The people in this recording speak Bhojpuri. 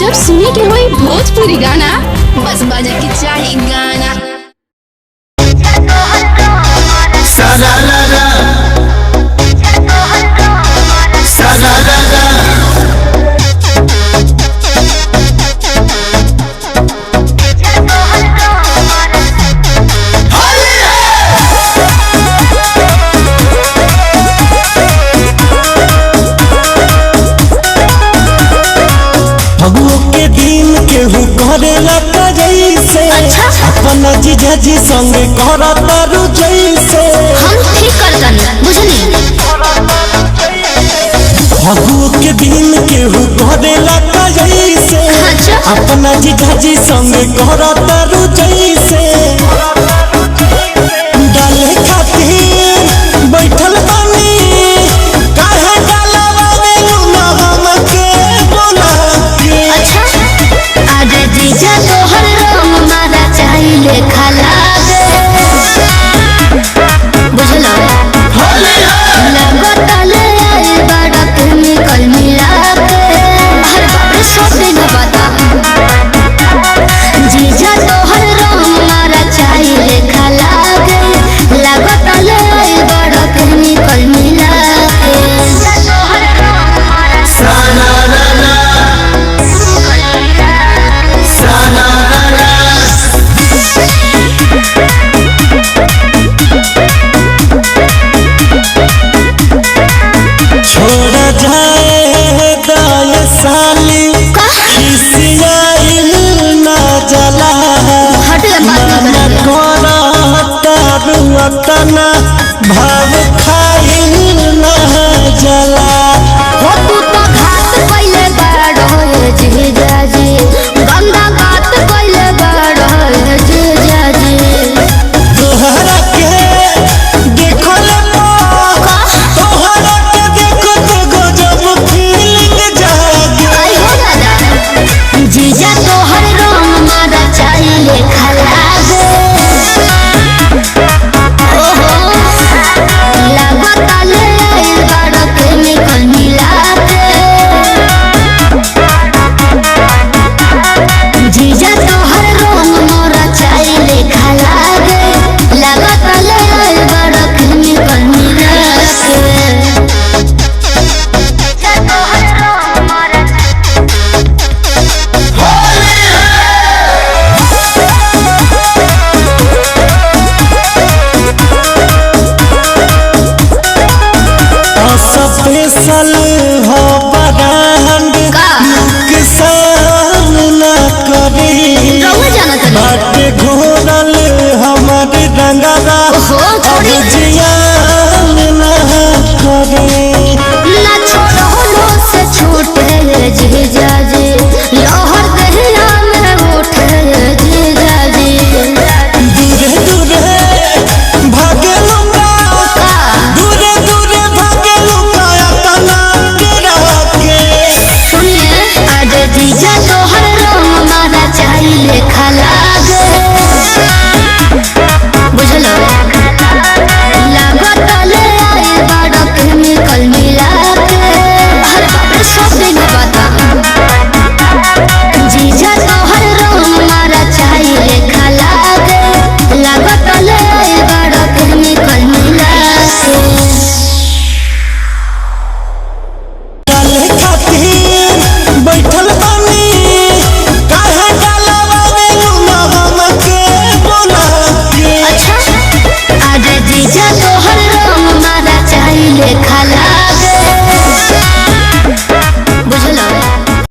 जब सुने के होई भोजपुरी गाना बस बजे के चाही गाना। सारा ला ला सारा ला ला फगुओ के दिन केहू करेला जैसे अपना जीजा जी संगे करता रु जैसे हम ठीक करतन बुझनी। फगुओ के दिन केहू करेला जैसे अपना जीजा जी संगे करता रु जैसे